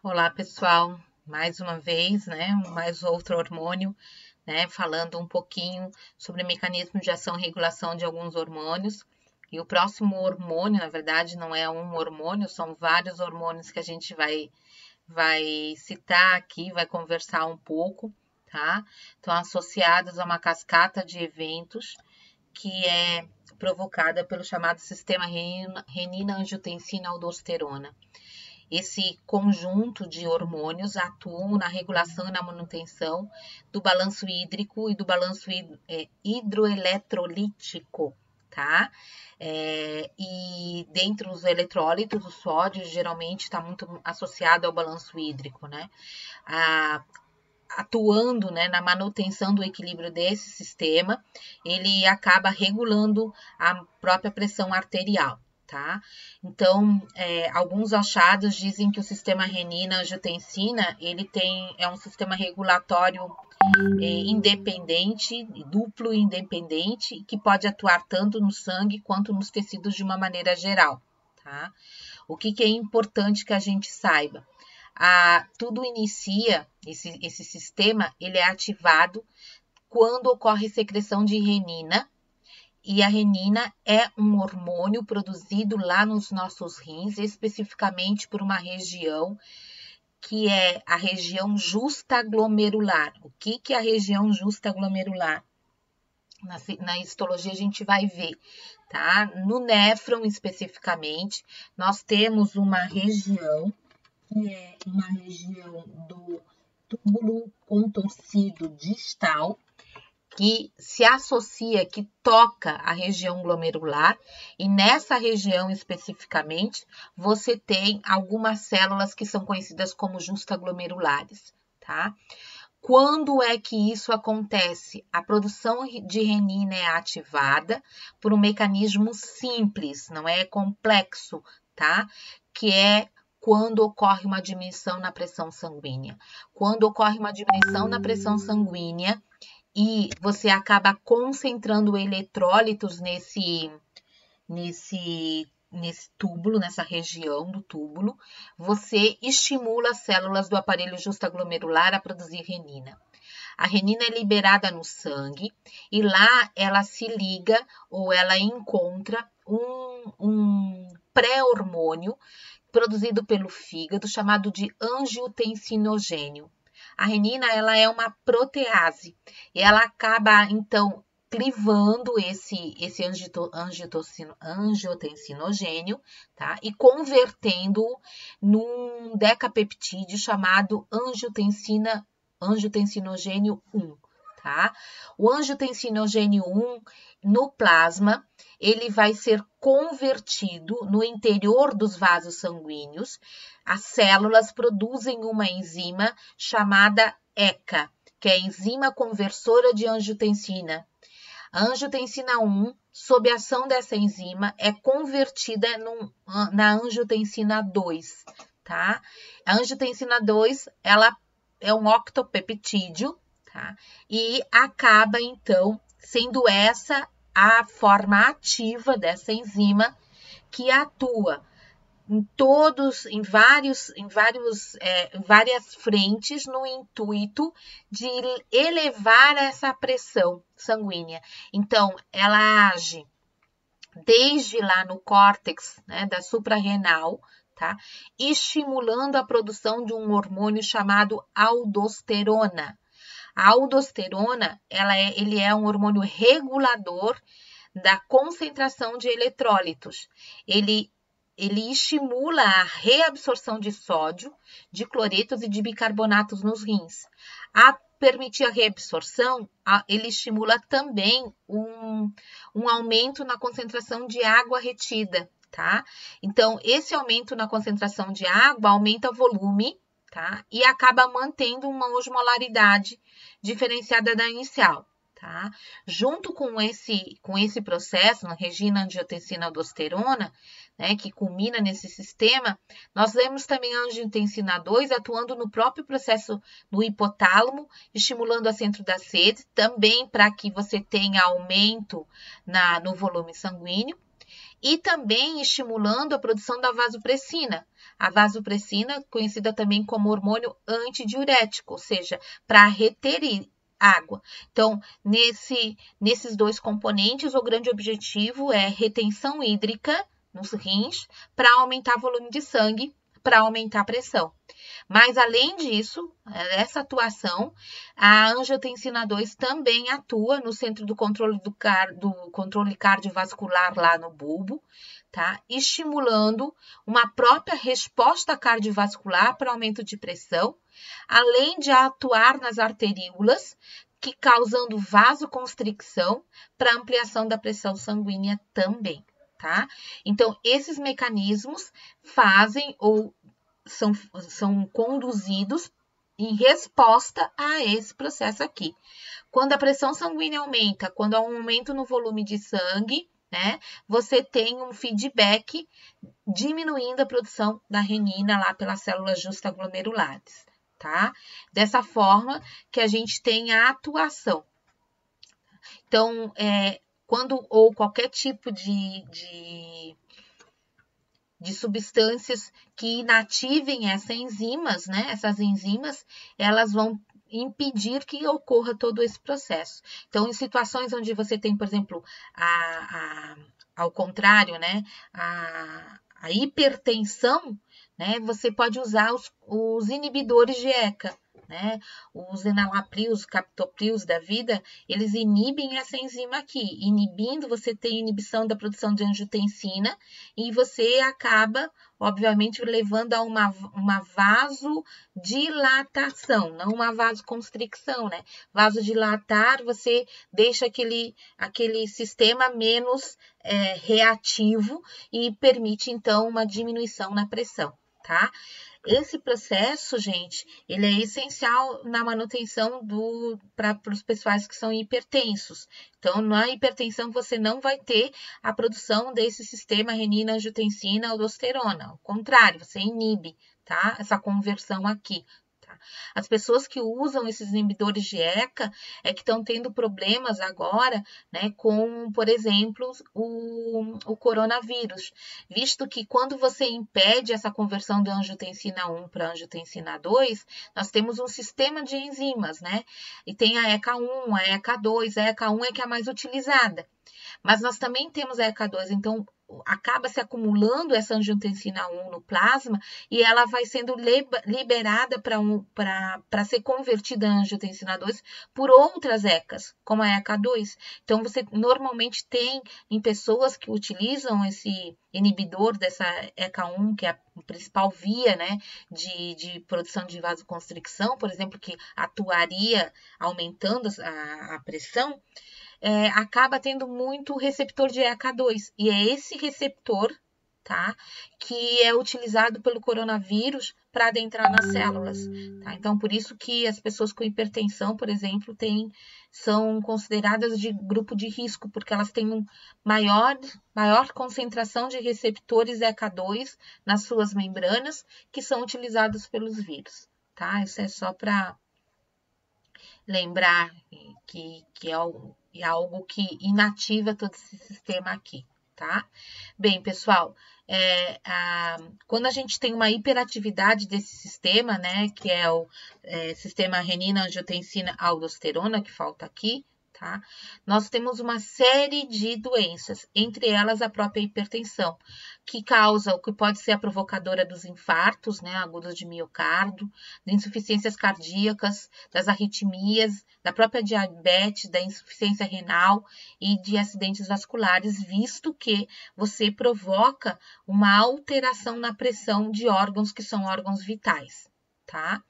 Olá, pessoal. Mais uma vez, né? Mais outro hormônio, né? Falando um pouquinho sobre o mecanismo de ação e regulação de alguns hormônios. E o próximo hormônio, na verdade, não é um hormônio, são vários hormônios que a gente vai citar aqui, vai conversar um pouco, tá? Estão associados a uma cascata de eventos que é provocada pelo chamado sistema renina-angiotensina-aldosterona. Esse conjunto de hormônios atuam na regulação e na manutenção do balanço hídrico e do balanço hidroeletrolítico, tá? E dentre os eletrólitos, o sódio geralmente está muito associado ao balanço hídrico, né? Atuando, né, na manutenção do equilíbrio desse sistema, ele acaba regulando a própria pressão arterial. Tá? Então, alguns achados dizem que o sistema renina-angiotensina ele é um sistema regulatório independente, duplo independente, que pode atuar tanto no sangue quanto nos tecidos de uma maneira geral. Tá? O que é importante que a gente saiba? Tudo inicia, esse sistema, ele é ativado quando ocorre secreção de renina, e a renina é um hormônio produzido lá nos nossos rins, especificamente por uma região que é a região justaglomerular. O que é a região justaglomerular? Na histologia a gente vai ver, tá? No néfron, especificamente, nós temos uma região que é uma região do túbulo contorcido distal, que se associa, que toca a região glomerular, e nessa região especificamente, você tem algumas células que são conhecidas como justaglomerulares, tá? Quando é que isso acontece? A produção de renina é ativada por um mecanismo simples, não é complexo, tá? Que é quando ocorre uma diminuição na pressão sanguínea. Quando ocorre uma diminuição na pressão sanguínea e você acaba concentrando eletrólitos nesse túbulo, nessa região do túbulo, você estimula as células do aparelho justaglomerular a produzir renina. A renina é liberada no sangue e lá ela se liga ou ela encontra um pré-hormônio produzido pelo fígado chamado de angiotensinogênio. A renina ela é uma protease e ela acaba então clivando esse angiotensinogênio, tá? E convertendo num decapeptídeo chamado angiotensinogênio 1, tá? O angiotensinogênio 1 no plasma, ele vai ser convertido no interior dos vasos sanguíneos. As células produzem uma enzima chamada ECA, que é a enzima conversora de angiotensina. A angiotensina 1, sob a ação dessa enzima, é convertida na angiotensina 2, tá? A angiotensina 2, ela é um octopeptídeo, tá? E acaba, então, sendo essa a forma ativa dessa enzima que atua em várias frentes no intuito de elevar essa pressão sanguínea. Então, ela age desde lá no córtex, né, da suprarrenal, tá? Estimulando a produção de um hormônio chamado aldosterona. A aldosterona, ele é um hormônio regulador da concentração de eletrólitos. Ele estimula a reabsorção de sódio, de cloretos e de bicarbonatos nos rins. A permitir a reabsorção, ele estimula também um aumento na concentração de água retida, tá? Então, esse aumento na concentração de água aumenta o volume, tá? E acaba mantendo uma osmolaridade diferenciada da inicial, tá? Junto com esse processo, na renina-angiotensina-aldosterona, né, que culmina nesse sistema, nós vemos também a angiotensina 2 atuando no próprio processo no hipotálamo, estimulando a centro da sede, também para que você tenha aumento no volume sanguíneo. e também estimulando a produção da vasopressina. A vasopressina, conhecida também como hormônio antidiurético, ou seja, para reter água. Então, nesses dois componentes, o grande objetivo é retenção hídrica nos rins para aumentar o volume de sangue, para aumentar a pressão. Mas, além disso, essa atuação, a angiotensina 2 também atua no centro do controle cardiovascular lá no bulbo, tá? Estimulando uma própria resposta cardiovascular para aumento de pressão, além de atuar nas arteríolas, que causando vasoconstricção para ampliação da pressão sanguínea também, tá? Então, esses mecanismos fazem ou são conduzidos em resposta a esse processo aqui. Quando a pressão sanguínea aumenta, quando há um aumento no volume de sangue, né, você tem um feedback diminuindo a produção da renina lá pelas células justaglomerulares, tá? Dessa forma que a gente tem a atuação. Então, quando ou qualquer tipo de substâncias que inativem essas enzimas, né? Essas enzimas, elas vão impedir que ocorra todo esse processo. Então, em situações onde você tem, por exemplo, ao contrário, né? A hipertensão, né? Você pode usar os inibidores de ECA, né? Os enalaprios, captoprios da vida, eles inibem essa enzima aqui. Inibindo, você tem inibição da produção de angiotensina e você acaba, obviamente, levando a uma vasodilatação, não uma vasoconstricção, né? Vasodilatar, você deixa aquele sistema menos reativo e permite, então, uma diminuição na pressão, tá? Esse processo, gente, ele é essencial na manutenção para os pessoais que são hipertensos. Então, na hipertensão, você não vai ter a produção desse sistema renina, angiotensina, aldosterona. Ao contrário, você inibe, tá? Essa conversão aqui. As pessoas que usam esses inibidores de ECA que estão tendo problemas agora, né, com, por exemplo, o coronavírus, visto que quando você impede essa conversão de angiotensina 1 para angiotensina 2, nós temos um sistema de enzimas, né? E tem a ECA1, a ECA2, a ECA1 é que é a mais utilizada. Mas nós também temos a ECA2, então acaba se acumulando essa angiotensina 1 no plasma e ela vai sendo liberada para ser convertida em angiotensina 2 por outras ECAs, como a ECA2. Então, você normalmente tem em pessoas que utilizam esse inibidor dessa ECA1, que é a principal via, né, de produção de vasoconstricção, por exemplo, que atuaria aumentando a pressão, acaba tendo muito receptor de ECA2. E é esse receptor, tá, que é utilizado pelo coronavírus para adentrar nas células. Tá? Então, por isso que as pessoas com hipertensão, por exemplo, são consideradas de grupo de risco, porque elas têm maior concentração de receptores ECA2 nas suas membranas, que são utilizados pelos vírus. Tá? Isso é só para lembrar que é algo que inativa todo esse sistema aqui, tá? Bem, pessoal, quando a gente tem uma hiperatividade desse sistema, né, que é o sistema renina, angiotensina, aldosterona, que falta aqui, tá? Nós temos uma série de doenças, entre elas a própria hipertensão, que causa o que pode ser a provocadora dos infartos, né, agudos de miocárdio, de insuficiências cardíacas, das arritmias, da própria diabetes, da insuficiência renal e de acidentes vasculares, visto que você provoca uma alteração na pressão de órgãos que são órgãos vitais, tá?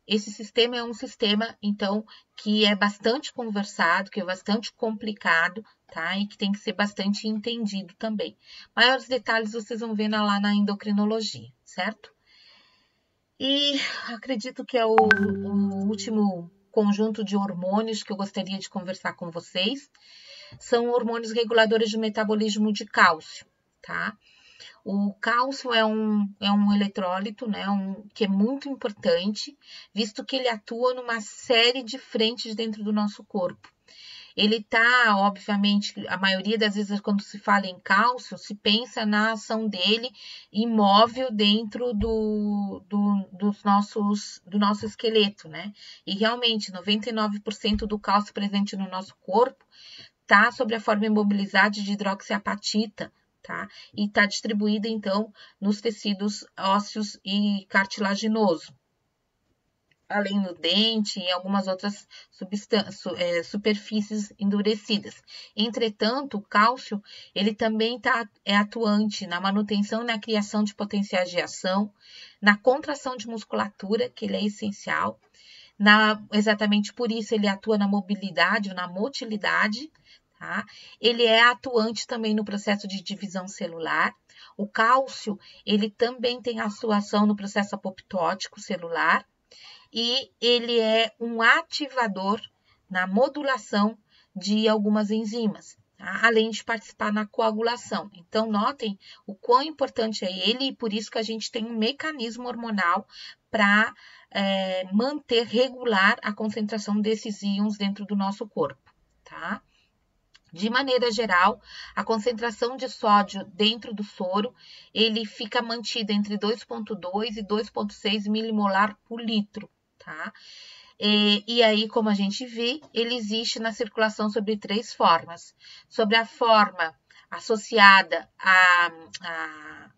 Esse sistema é um sistema, então, que é bastante conversado, que é bastante complicado, tá? E que tem que ser bastante entendido também. Maiores detalhes vocês vão ver lá na endocrinologia, certo? E acredito que é o último conjunto de hormônios que eu gostaria de conversar com vocês. São hormônios reguladores do metabolismo de cálcio, tá? O cálcio é um eletrólito, né, que é muito importante, visto que ele atua numa série de frentes dentro do nosso corpo. ele tá, obviamente, a maioria das vezes quando se fala em cálcio, se pensa na ação dele imóvel dentro do nosso esqueleto, né? E realmente, 99% do cálcio presente no nosso corpo tá sob a forma imobilizada de hidroxiapatita, tá? E tá distribuída, então, nos tecidos ósseos e cartilaginoso, além do dente e algumas outras superfícies endurecidas. Entretanto, o cálcio ele também é atuante na manutenção e na criação de potenciais de ação, na contração de musculatura, que ele é essencial. Exatamente por isso ele atua na mobilidade ou na motilidade. Tá? Ele é atuante também no processo de divisão celular. O cálcio ele também tem atuação no processo apoptótico celular. E ele é um ativador na modulação de algumas enzimas, tá? Além de participar na coagulação. Então, notem o quão importante é ele e por isso que a gente tem um mecanismo hormonal para manter regular a concentração desses íons dentro do nosso corpo, tá? De maneira geral, a concentração de sódio dentro do soro, ele fica mantida entre 2,2 e 2,6 milimolar por litro, tá? E aí, como a gente vê, ele existe na circulação sobre 3 formas. Sobre a forma associada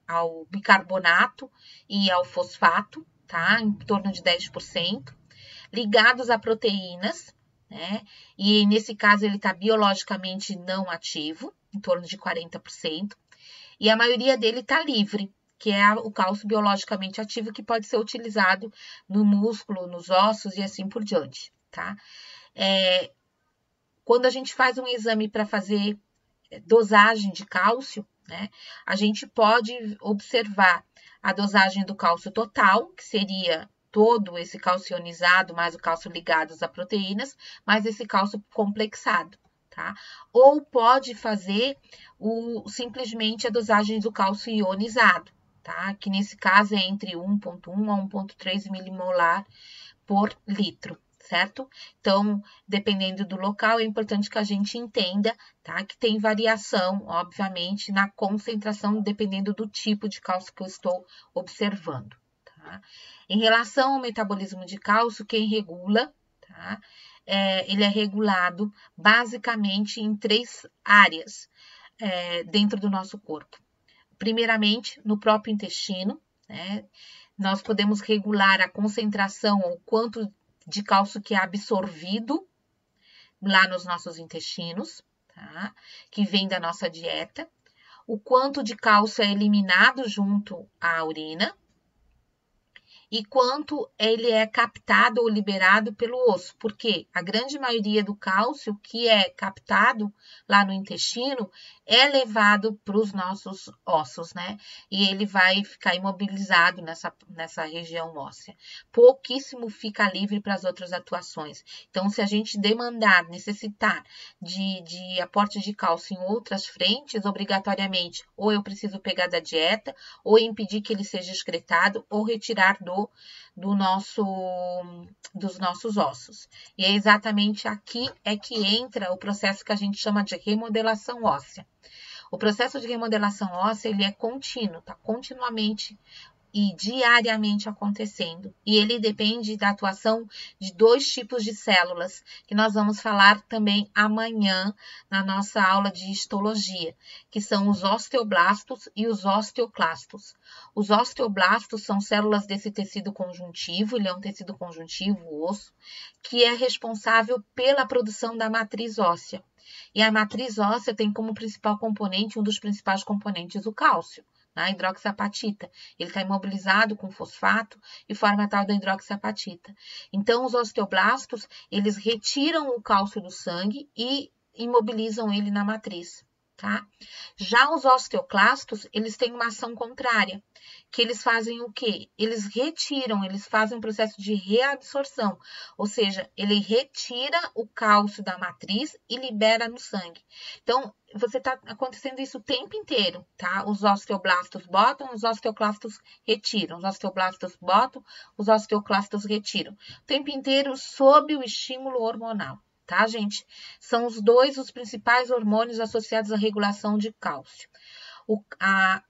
ao bicarbonato e ao fosfato, tá? Em torno de 10%. Ligados a proteínas, né? E nesse caso ele está biologicamente não ativo, em torno de 40%. E a maioria dele está livre, que é o cálcio biologicamente ativo que pode ser utilizado no músculo, nos ossos e assim por diante, tá? Quando a gente faz um exame para fazer dosagem de cálcio, né, a gente pode observar a dosagem do cálcio total, que seria todo esse cálcio ionizado, mais o cálcio ligados a proteínas, mais esse cálcio complexado, tá? Ou pode fazer simplesmente a dosagem do cálcio ionizado, tá? Que nesse caso é entre 1,1 a 1,3 milimolar por litro, certo? Então, dependendo do local, é importante que a gente entenda, tá? Que tem variação, obviamente, na concentração, dependendo do tipo de cálcio que eu estou observando, tá? Em relação ao metabolismo de cálcio, quem regula, tá? Ele é regulado basicamente em 3 áreas dentro do nosso corpo. Primeiramente, no próprio intestino, né? Nós podemos regular a concentração ou quanto de cálcio que é absorvido lá nos nossos intestinos, tá? Que vem da nossa dieta. O quanto de cálcio é eliminado junto à urina. E quanto ele é captado ou liberado pelo osso, porque a grande maioria do cálcio que é captado lá no intestino é levado para os nossos ossos, né? E ele vai ficar imobilizado nessa região óssea. Pouquíssimo fica livre para as outras atuações. Então, se a gente necessitar de aporte de cálcio em outras frentes, obrigatoriamente, ou eu preciso pegar da dieta, ou impedir que ele seja excretado, ou retirar dos nossos ossos. E é exatamente aqui que entra o processo que a gente chama de remodelação óssea. O processo de remodelação óssea, ele é contínuo, tá continuamente e diariamente acontecendo. E ele depende da atuação de 2 tipos de células, que nós vamos falar também amanhã na nossa aula de histologia, que são os osteoblastos e os osteoclastos. Os osteoblastos são células desse tecido conjuntivo, ele é um tecido conjuntivo, o osso, que é responsável pela produção da matriz óssea. E a matriz óssea tem como principal componente, um dos principais componentes, o cálcio. A hidroxiapatita. Ele está imobilizado com fosfato e forma tal da hidroxiapatita. Então, os osteoblastos, eles retiram o cálcio do sangue e imobilizam ele na matriz, tá? Já os osteoclastos, eles têm uma ação contrária, que eles fazem o quê? Eles fazem um processo de reabsorção, ou seja, ele retira o cálcio da matriz e libera no sangue. Então, você está acontecendo isso o tempo inteiro, tá? Os osteoblastos botam, os osteoclastos retiram. Os osteoblastos botam, os osteoclastos retiram. O tempo inteiro sob o estímulo hormonal, tá, gente? São os principais hormônios associados à regulação de cálcio.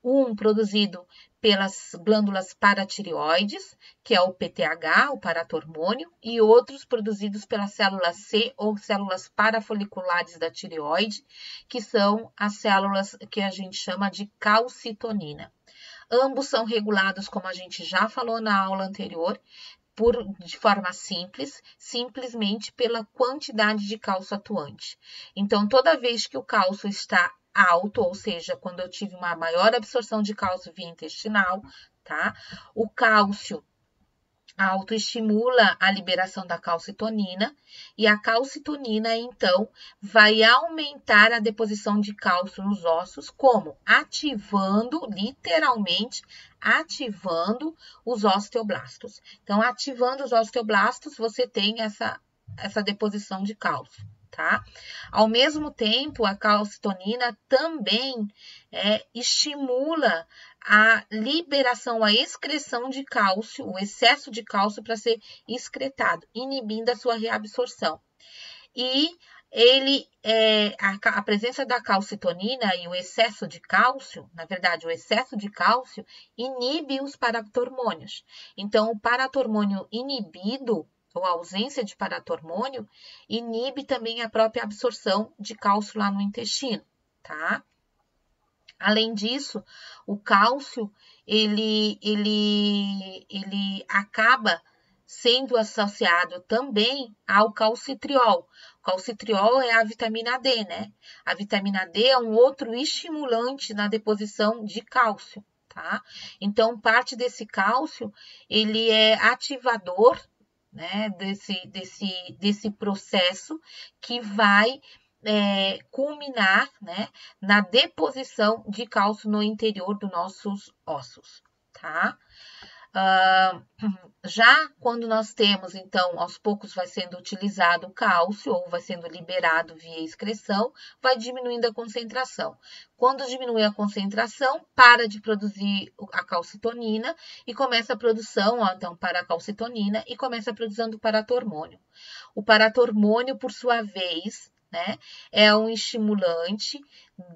Um produzido pelas glândulas paratireoides, que é o PTH, o paratormônio, e outros produzidos pelas células C ou células parafoliculares da tireoide, que são as células que a gente chama de calcitonina. Ambos são regulados, como a gente já falou na aula anterior, de forma simples, simplesmente pela quantidade de cálcio atuante. Então, toda vez que o cálcio está alto, ou seja, quando eu tive uma maior absorção de cálcio via intestinal, tá? O cálcio autoestimula a liberação da calcitonina e a calcitonina, então, vai aumentar a deposição de cálcio nos ossos, como? Ativando, literalmente, ativando os osteoblastos. Então, ativando os osteoblastos, você tem essa deposição de cálcio, tá? Ao mesmo tempo, a calcitonina também estimula a liberação, a excreção de cálcio, o excesso de cálcio para ser excretado, inibindo a sua reabsorção. E a presença da calcitonina e o excesso de cálcio, na verdade, o excesso de cálcio inibe os paratormônios. Então, o paratormônio inibido, ou a ausência de paratormônio, inibe também a própria absorção de cálcio lá no intestino, tá? Além disso, o cálcio, ele acaba sendo associado também ao calcitriol. O calcitriol é a vitamina D, né? A vitamina D é um outro estimulante na deposição de cálcio, tá? Então, parte desse cálcio, ele é ativador, né, desse processo que vai culminar, né, na deposição de cálcio no interior dos nossos ossos, tá? Já quando nós temos, então, aos poucos vai sendo utilizado o cálcio ou vai sendo liberado via excreção, vai diminuindo a concentração. Quando diminui a concentração, para de produzir a calcitonina e começa a produção, então, para a calcitonina e começa a produção do paratormônio. O paratormônio, por sua vez, né, é um estimulante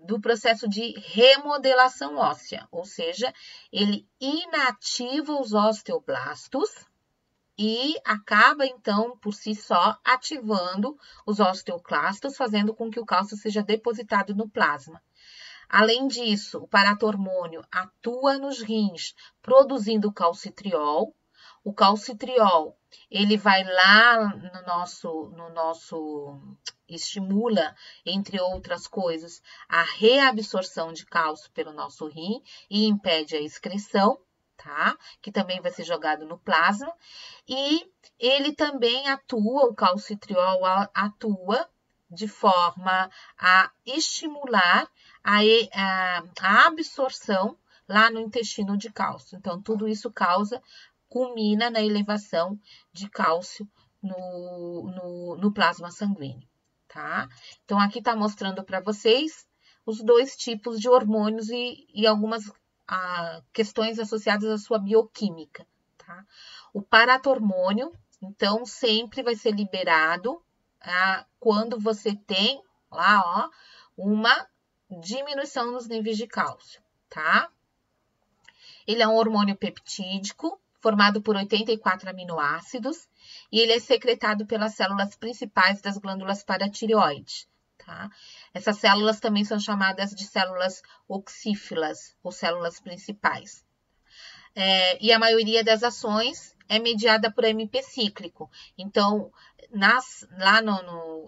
do processo de remodelação óssea, ou seja, ele inativa os osteoblastos e acaba, então, por si só, ativando os osteoclastos, fazendo com que o cálcio seja depositado no plasma. Além disso, o paratormônio atua nos rins, produzindo calcitriol. O calcitriol, ele vai lá no nosso estimula, entre outras coisas, a reabsorção de cálcio pelo nosso rim e impede a excreção, tá? Que também vai ser jogado no plasma. E ele também atua, o calcitriol atua de forma a estimular a absorção lá no intestino de cálcio. Então, tudo isso culmina na elevação de cálcio no plasma sanguíneo, tá? Então, aqui está mostrando para vocês os dois tipos de hormônios e algumas questões associadas à sua bioquímica, tá? O paratormônio, então, sempre vai ser liberado quando você tem lá, ó, uma diminuição nos níveis de cálcio, tá? Ele é um hormônio peptídico, formado por 84 aminoácidos, e ele é secretado pelas células principais das glândulas paratireoides, tá? Essas células também são chamadas de células oxífilas, ou células principais. E a maioria das ações é mediada por MP cíclico. Então,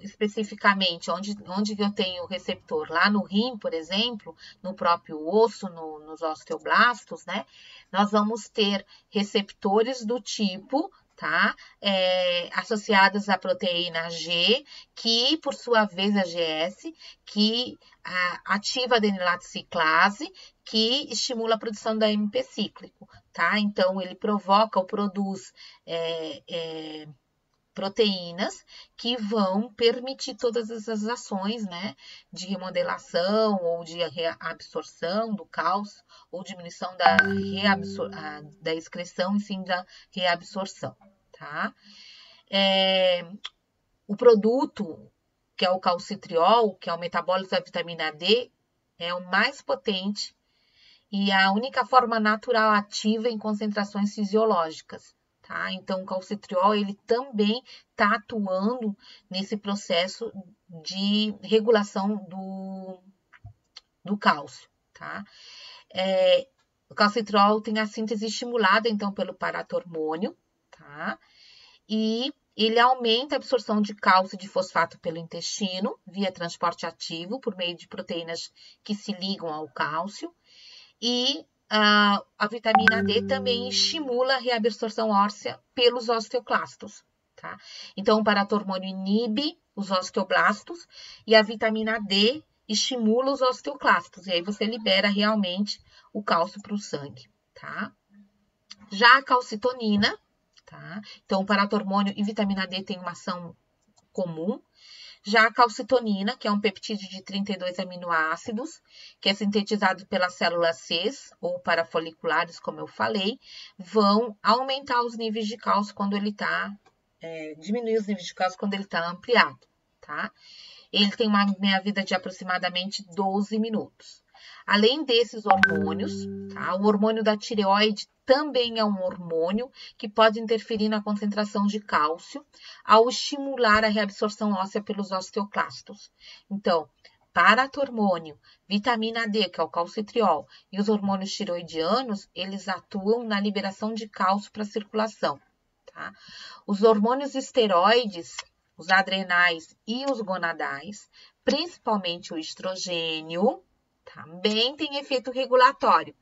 especificamente, onde eu tenho o receptor, lá no rim, por exemplo, no próprio osso, nos osteoblastos, né? Nós vamos ter receptores do tipo, tá? Associados à proteína G, que, por sua vez, a GS, que ativa a adenilato ciclase, que estimula a produção da MP cíclico, tá? Então, ele provoca ou produz proteínas que vão permitir todas essas ações, né, de remodelação ou de reabsorção do cálcio ou diminuição da excreção e sim da reabsorção, tá? O produto, que é o calcitriol, que é o metabólito da vitamina D, é o mais potente e a única forma natural ativa em concentrações fisiológicas, tá? Então, o calcitriol, ele também está atuando nesse processo de regulação do cálcio, tá? O calcitriol tem a síntese estimulada, então, pelo paratormônio, tá? E ele aumenta a absorção de cálcio e de fosfato pelo intestino, via transporte ativo, por meio de proteínas que se ligam ao cálcio. E a vitamina D também estimula a reabsorção óssea pelos osteoclastos, tá? Então, o paratormônio inibe os osteoblastos e a vitamina D estimula os osteoclastos. E aí você libera realmente o cálcio para o sangue, tá? Já a calcitonina, tá? Então, o paratormônio e vitamina D têm uma ação comum. Já a calcitonina, que é um peptídeo de 32 aminoácidos, que é sintetizado pelas células C ou parafoliculares, como eu falei, vão aumentar os níveis de cálcio quando ele está, diminuir os níveis de cálcio quando ele está ampliado, tá? Ele tem uma meia-vida de aproximadamente 12 minutos. Além desses hormônios, tá? O hormônio da tireoide também é um hormônio que pode interferir na concentração de cálcio ao estimular a reabsorção óssea pelos osteoclastos. Então, paratormônio, vitamina D, que é o calcitriol, e os hormônios tireoidianos, eles atuam na liberação de cálcio para a circulação, tá? Os hormônios esteroides, os adrenais e os gonadais, principalmente o estrogênio, também tem efeito regulatório.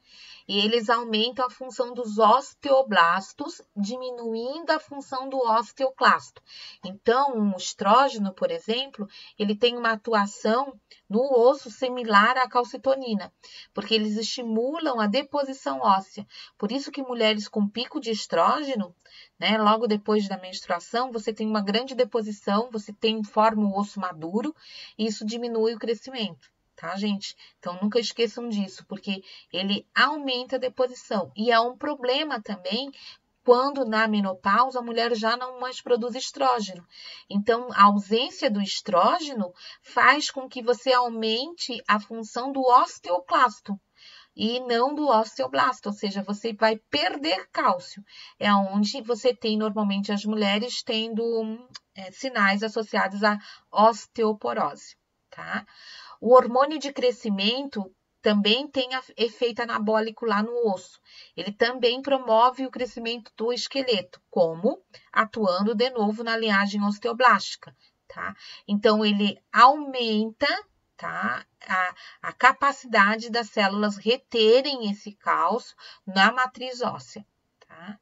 E eles aumentam a função dos osteoblastos, diminuindo a função do osteoclasto. Então, um estrógeno, por exemplo, ele tem uma atuação no osso similar à calcitonina, porque eles estimulam a deposição óssea. Por isso que mulheres com pico de estrógeno, né, logo depois da menstruação, você tem uma grande deposição, você forma o osso maduro, e isso diminui o crescimento. Tá, gente? Então, nunca esqueçam disso, porque ele aumenta a deposição. E é um problema também quando na menopausa a mulher já não mais produz estrógeno. Então, a ausência do estrógeno faz com que você aumente a função do osteoclasto e não do osteoblasto, ou seja, você vai perder cálcio. É onde você tem normalmente as mulheres tendo sinais associados à osteoporose, tá? O hormônio de crescimento também tem efeito anabólico lá no osso. Ele também promove o crescimento do esqueleto, como atuando de novo na linhagem osteoblástica, tá? Então, ele aumenta, tá, a capacidade das células reterem esse cálcio na matriz óssea, tá?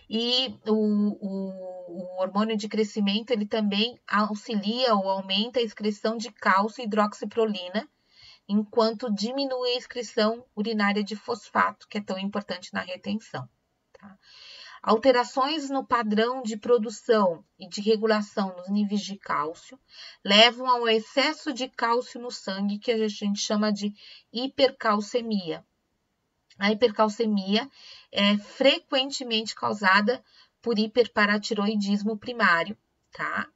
E o hormônio de crescimento, ele também auxilia ou aumenta a excreção de cálcio e hidroxiprolina, enquanto diminui a excreção urinária de fosfato, que é tão importante na retenção, tá? Alterações no padrão de produção e de regulação nos níveis de cálcio levam ao excesso de cálcio no sangue, que a gente chama de hipercalcemia. A hipercalcemia é frequentemente causada por hiperparatiroidismo primário, tá?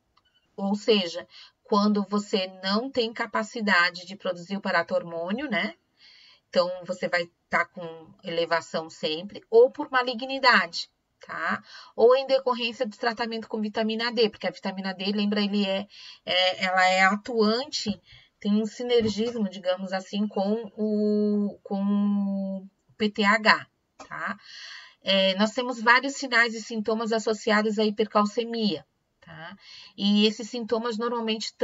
Ou seja, quando você não tem capacidade de produzir o paratormônio, né? Então, você vai estar com elevação sempre, ou por malignidade, tá? Ou em decorrência do tratamento com vitamina D, porque a vitamina D, lembra, ela é atuante, tem um sinergismo, digamos assim, com o PTH, tá? Nós temos vários sinais e sintomas associados à hipercalcemia, tá? E esses sintomas normalmente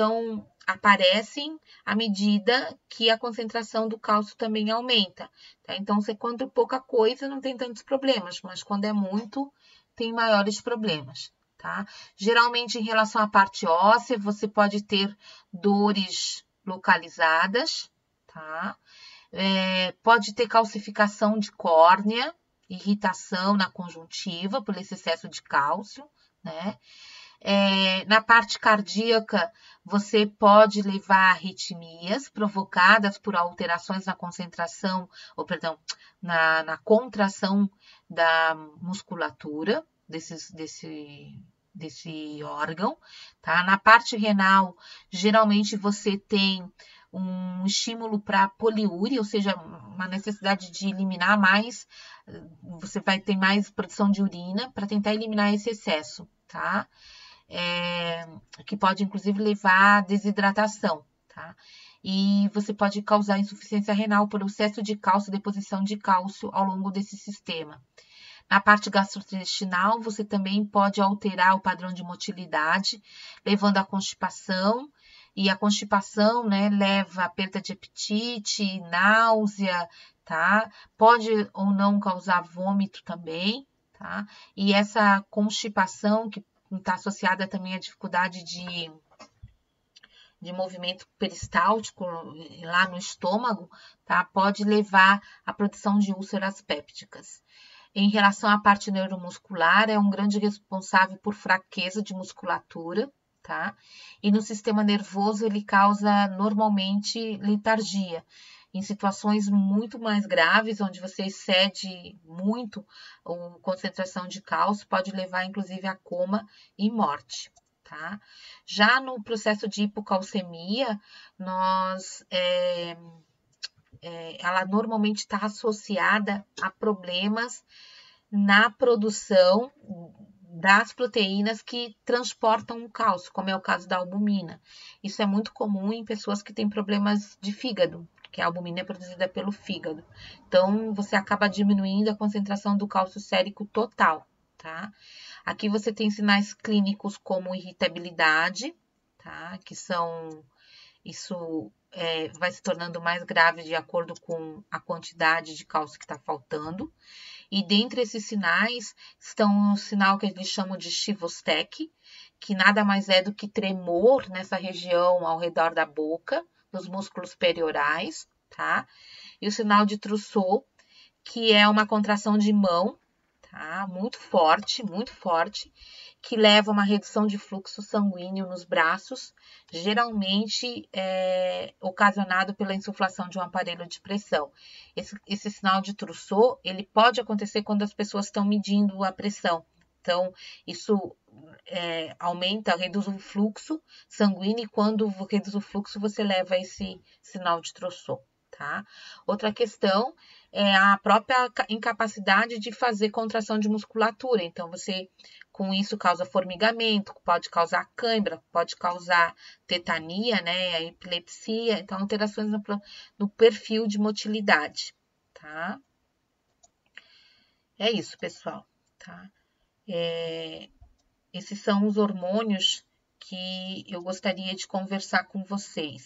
aparecem à medida que a concentração do cálcio também aumenta, tá? Então, quando pouca coisa, não tem tantos problemas, mas quando é muito, tem maiores problemas, tá? Geralmente, em relação à parte óssea, você pode ter dores localizadas, tá? Pode ter calcificação de córnea, irritação na conjuntiva por esse excesso de cálcio, né? Na parte cardíaca, você pode levar a arritmias provocadas por alterações na concentração, na contração da musculatura desse desse órgão, tá? Na parte renal, geralmente você tem um estímulo para poliúria, ou seja, uma necessidade de eliminar mais, você vai ter mais produção de urina para tentar eliminar esse excesso, tá? Que pode inclusive levar à desidratação, tá? E você pode causar insuficiência renal por excesso de cálcio, deposição de cálcio ao longo desse sistema. Na parte gastrointestinal, você também pode alterar o padrão de motilidade, levando à constipação, e a constipação, né, leva a perda de apetite, náusea, tá? Pode ou não causar vômito também, tá? E essa constipação, que está associada também à dificuldade de movimento peristáltico lá no estômago, tá? Pode levar à produção de úlceras pépticas. Em relação à parte neuromuscular, é um grande responsável por fraqueza de musculatura, tá? E no sistema nervoso, ele causa normalmente letargia. Em situações muito mais graves, onde você excede muito a concentração de cálcio, pode levar inclusive a coma e morte, tá? Já no processo de hipocalcemia, ela normalmente está associada a problemas na produção das proteínas que transportam o cálcio, como é o caso da albumina. Isso é muito comum em pessoas que têm problemas de fígado, porque a albumina é produzida pelo fígado. Então, você acaba diminuindo a concentração do cálcio sérico total, tá? Aqui você tem sinais clínicos como irritabilidade, tá? Isso vai se tornando mais grave de acordo com a quantidade de cálcio que está faltando. E dentre esses sinais estão um sinal que eles chamam de Chivostec, que nada mais é do que tremor nessa região ao redor da boca, nos músculos periorais, tá? E o sinal de Trousseau, que é uma contração de mão, tá? Muito forte, que leva a uma redução de fluxo sanguíneo nos braços, geralmente ocasionado pela insuflação de um aparelho de pressão. Esse sinal de Trousseau, ele pode acontecer quando as pessoas estão medindo a pressão. Então, isso reduz o fluxo sanguíneo, e quando reduz o fluxo, você leva esse sinal de Trousseau, tá? Outra questão é a própria incapacidade de fazer contração de musculatura. Então, com isso, causa formigamento, pode causar cãibra, pode causar tetania, né, epilepsia, então, alterações no perfil de motilidade, tá? É isso, pessoal, tá? Esses são os hormônios que eu gostaria de conversar com vocês.